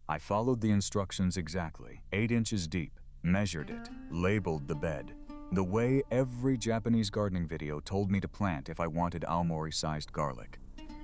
I followed the instructions exactly, 8 inches deep, measured it, labeled the bed, the way every Japanese gardening video told me to plant if I wanted Aomori-sized garlic.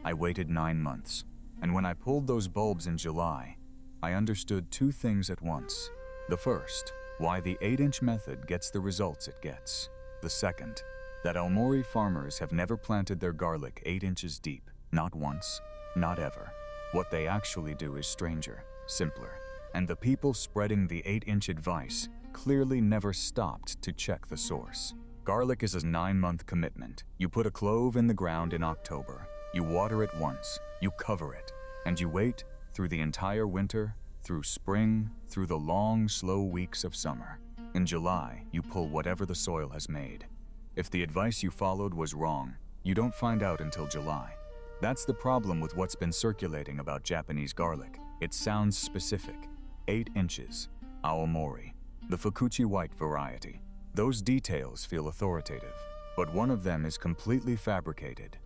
I waited 9 months, and when I pulled those bulbs in July, I understood 2 things at once. The first, why the 8-inch method gets the results it gets. The second, that Aomori farmers have never planted their garlic 8 inches deep, not once, not ever. What they actually do is stranger, simpler, and the people spreading the 8-inch advice clearly never stopped to check the source. Garlic is a 9-month commitment. You put a clove in the ground in October, you water it once, you cover it, and you wait through the entire winter, through spring, through the long, slow weeks of summer. In July, you pull whatever the soil has made. If the advice you followed was wrong, you don't find out until July. That's the problem with what's been circulating about Japanese garlic. It sounds specific. 8 inches, Aomori, the Fukuchi white variety. Those details feel authoritative, but one of them is completely fabricated.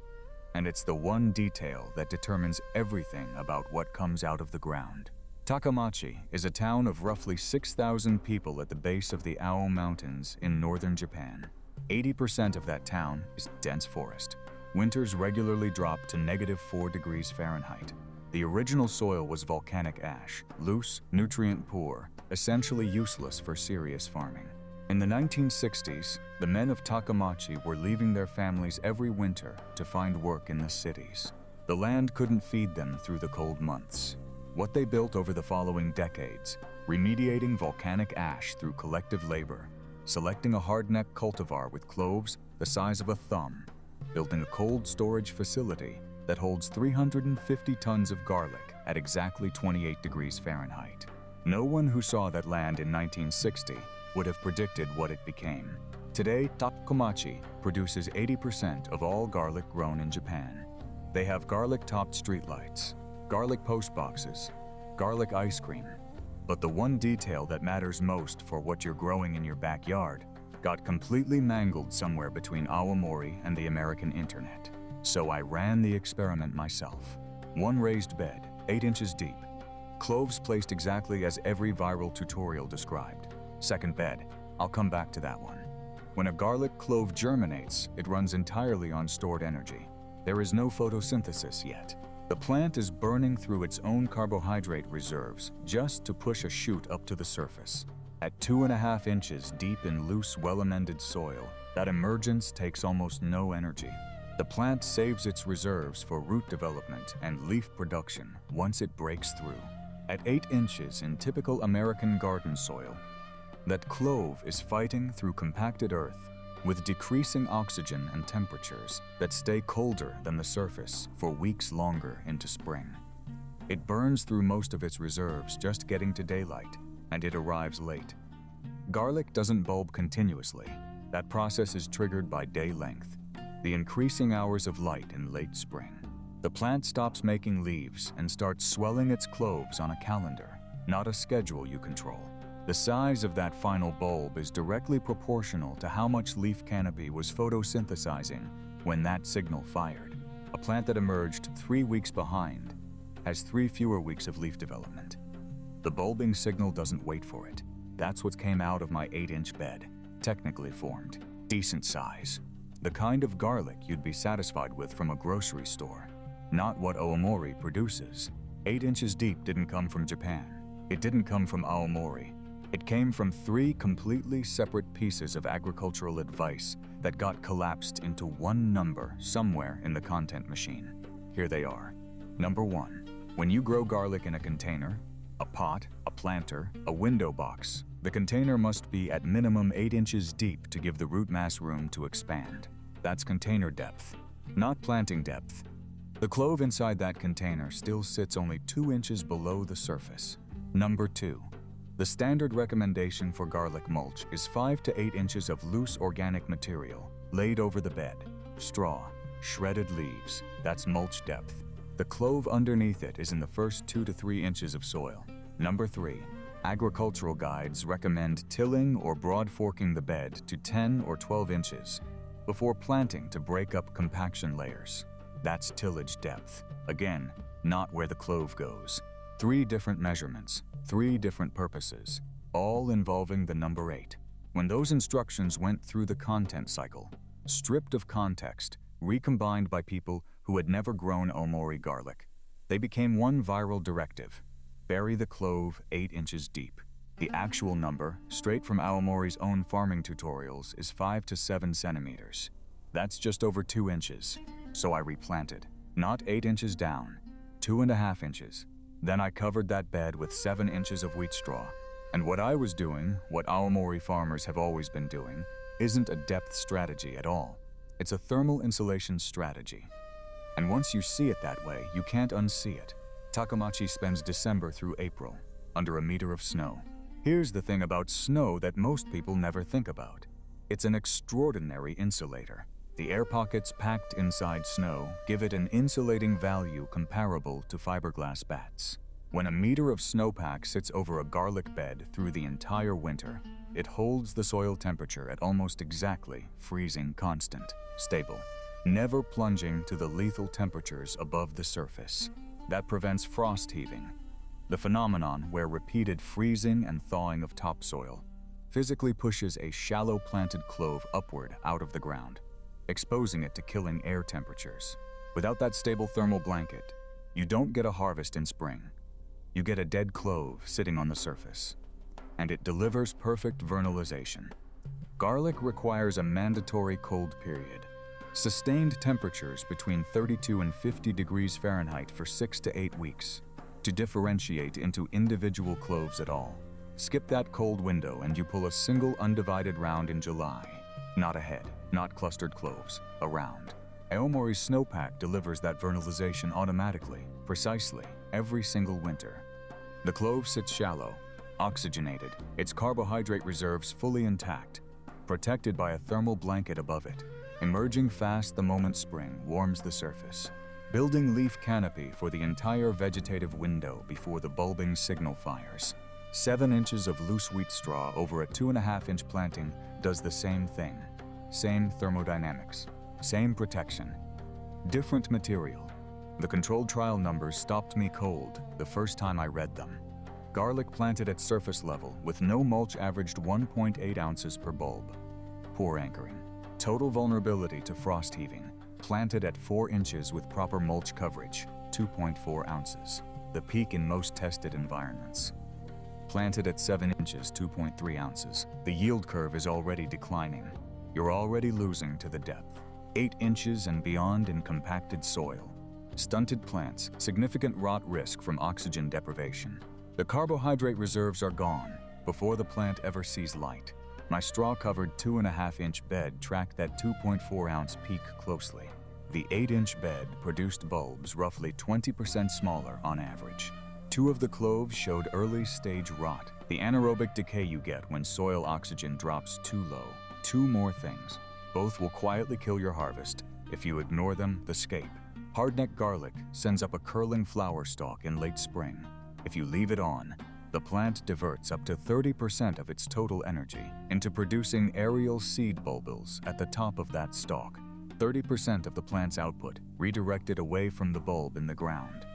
And it's the one detail that determines everything about what comes out of the ground. Takkomachi is a town of roughly 6,000 people at the base of the Aomori Mountains in northern Japan. 80% of that town is dense forest. Winters regularly drop to -4 degrees Fahrenheit. The original soil was volcanic ash, loose, nutrient-poor, essentially useless for serious farming. In the 1960s, the men of Takkomachi were leaving their families every winter to find work in the cities. The land couldn't feed them through the cold months. What they built over the following decades, remediating volcanic ash through collective labor, selecting a hardneck cultivar with cloves the size of a thumb, building a cold storage facility that holds 350 tons of garlic at exactly 28 degrees Fahrenheit. No one who saw that land in 1960 would have predicted what it became. Today, Takkomachi produces 80% of all garlic grown in Japan. They have garlic-topped streetlights, garlic postboxes, garlic ice cream. But the one detail that matters most for what you're growing in your backyard got completely mangled somewhere between Aomori and the American internet. So I ran the experiment myself. 1 raised bed, 8 inches deep. Cloves placed exactly as every viral tutorial described. 2nd bed, I'll come back to that one. When a garlic clove germinates, it runs entirely on stored energy. There is no photosynthesis yet. The plant is burning through its own carbohydrate reserves just to push a shoot up to the surface. At 2.5 inches deep in loose, well-amended soil, that emergence takes almost no energy. The plant saves its reserves for root development and leaf production once it breaks through. At 8 inches in typical American garden soil, that clove is fighting through compacted earth with decreasing oxygen and temperatures that stay colder than the surface for weeks longer into spring. It burns through most of its reserves just getting to daylight, and it arrives late. Garlic doesn't bulb continuously. That process is triggered by day length, the increasing hours of light in late spring. The plant stops making leaves and starts swelling its cloves on a calendar, not a schedule you control. The size of that final bulb is directly proportional to how much leaf canopy was photosynthesizing when that signal fired. A plant that emerged 3 weeks behind has 3 fewer weeks of leaf development. The bulbing signal doesn't wait for it. That's what came out of my 8-inch bed, technically formed, decent size. The kind of garlic you'd be satisfied with from a grocery store, not what Aomori produces. 8 inches deep didn't come from Japan. It didn't come from Aomori. It came from 3 completely separate pieces of agricultural advice that got collapsed into one number somewhere in the content machine. Here they are. Number 1, when you grow garlic in a container, a pot, a planter, a window box, the container must be at minimum 8 inches deep to give the root mass room to expand. That's container depth, not planting depth. The clove inside that container still sits only 2 inches below the surface. Number 2, the standard recommendation for garlic mulch is 5 to 8 inches of loose organic material laid over the bed. Straw, shredded leaves, that's mulch depth. The clove underneath it is in the first 2 to 3 inches of soil. Number 3, agricultural guides recommend tilling or broad forking the bed to 10 or 12 inches before planting to break up compaction layers. That's tillage depth. Again, not where the clove goes. 3 different measurements, 3 different purposes, all involving the number 8. When those instructions went through the content cycle, stripped of context, recombined by people who had never grown Aomori garlic, they became one viral directive: bury the clove 8 inches deep. The actual number, straight from Aomori's own farming tutorials, is 5 to 7 centimeters. That's just over 2 inches. So I replanted, not 8 inches down, 2.5 inches. Then I covered that bed with 7 inches of wheat straw. And what I was doing, what Aomori farmers have always been doing, isn't a depth strategy at all. It's a thermal insulation strategy. And once you see it that way, you can't unsee it. Takkomachi spends December through April, under a meter of snow. Here's the thing about snow that most people never think about. It's an extraordinary insulator. The air pockets packed inside snow give it an insulating value comparable to fiberglass bats. When a meter of snowpack sits over a garlic bed through the entire winter, it holds the soil temperature at almost exactly freezing constant, stable, never plunging to the lethal temperatures above the surface. That prevents frost heaving, the phenomenon where repeated freezing and thawing of topsoil physically pushes a shallow planted clove upward out of the ground, exposing it to killing air temperatures. Without that stable thermal blanket, you don't get a harvest in spring. You get a dead clove sitting on the surface, and it delivers perfect vernalization. Garlic requires a mandatory cold period, sustained temperatures between 32 and 50 degrees Fahrenheit for 6 to 8 weeks to differentiate into individual cloves at all. Skip that cold window and you pull a single undivided round in July. Not a head, not clustered cloves, a round. Aomori's snowpack delivers that vernalization automatically, precisely, every single winter. The clove sits shallow, oxygenated, its carbohydrate reserves fully intact, protected by a thermal blanket above it, emerging fast the moment spring warms the surface, building leaf canopy for the entire vegetative window before the bulbing signal fires. 7 inches of loose wheat straw over a 2.5-inch planting does the same thing. Same thermodynamics, same protection, different material. The controlled trial numbers stopped me cold the first time I read them. Garlic planted at surface level with no mulch averaged 1.8 ounces per bulb. Poor anchoring. Total vulnerability to frost heaving. Planted at 4 inches with proper mulch coverage, 2.4 ounces. The peak in most tested environments. Planted at 7 inches, 2.3 ounces. The yield curve is already declining. You're already losing to the depth. 8 inches and beyond in compacted soil. Stunted plants, significant rot risk from oxygen deprivation. The carbohydrate reserves are gone before the plant ever sees light. My straw-covered 2.5-inch bed tracked that 2.4-ounce peak closely. The 8-inch bed produced bulbs roughly 20% smaller on average. 2 of the cloves showed early-stage rot, the anaerobic decay you get when soil oxygen drops too low. 2 more things. Both will quietly kill your harvest. If you ignore them, the scape. Hardneck garlic sends up a curling flower stalk in late spring. If you leave it on, the plant diverts up to 30% of its total energy into producing aerial seed bulbils at the top of that stalk. 30% of the plant's output redirected away from the bulb in the ground.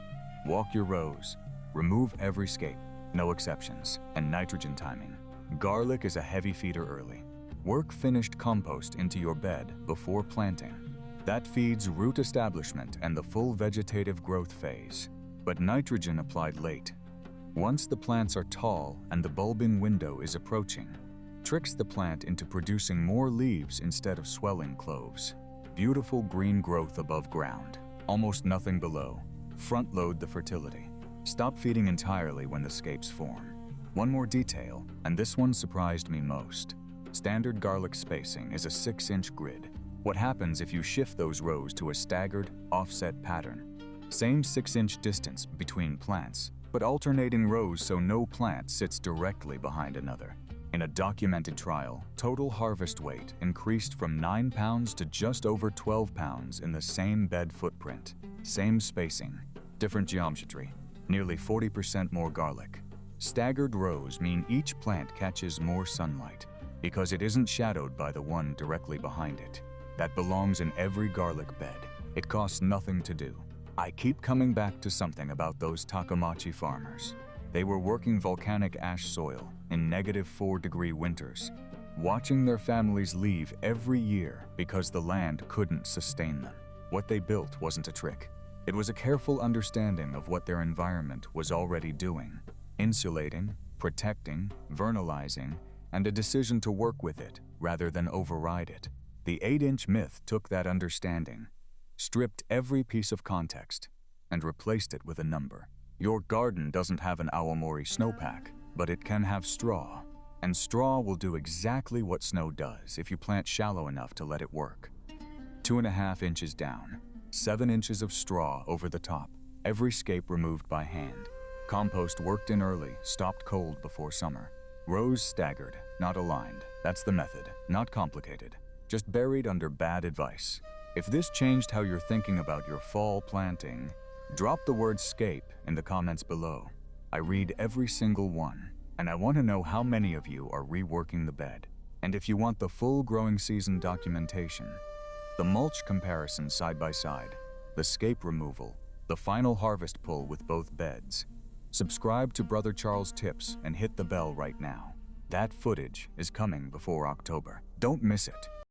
Walk your rows. Remove every scape, no exceptions, and nitrogen timing. Garlic is a heavy feeder early. Work finished compost into your bed before planting. That feeds root establishment and the full vegetative growth phase. But nitrogen applied late. Once the plants are tall and the bulbing window is approaching, tricks the plant into producing more leaves instead of swelling cloves. Beautiful green growth above ground, almost nothing below. Front load the fertility. Stop feeding entirely when the scapes form. One more detail, and this one surprised me most. Standard garlic spacing is a 6-inch grid. What happens if you shift those rows to a staggered, offset pattern? Same 6-inch distance between plants, but alternating rows so no plant sits directly behind another. In a documented trial, total harvest weight increased from 9 pounds to just over 12 pounds in the same bed footprint. Same spacing, different geometry, nearly 40% more garlic. Staggered rows mean each plant catches more sunlight because it isn't shadowed by the one directly behind it. That belongs in every garlic bed. It costs nothing to do. I keep coming back to something about those Takkomachi farmers. They were working volcanic ash soil in -4-degree winters, watching their families leave every year because the land couldn't sustain them. What they built wasn't a trick. It was a careful understanding of what their environment was already doing, insulating, protecting, vernalizing, and a decision to work with it rather than override it. The 8-inch myth took that understanding, stripped every piece of context, and replaced it with a number. Your garden doesn't have an Aomori snowpack, but it can have straw. And straw will do exactly what snow does if you plant shallow enough to let it work. 2.5 inches down, 7 inches of straw over the top, every scape removed by hand. Compost worked in early, stopped cold before summer. Rows staggered, not aligned. That's the method, not complicated, just buried under bad advice. If this changed how you're thinking about your fall planting, drop the word scape in the comments below. I read every single one, and I want to know how many of you are reworking the bed. And if you want the full growing season documentation, the mulch comparison side by side, the scape removal, the final harvest pull with both beds, subscribe to Brother Charles Tips and hit the bell right now. That footage is coming before October. Don't miss it.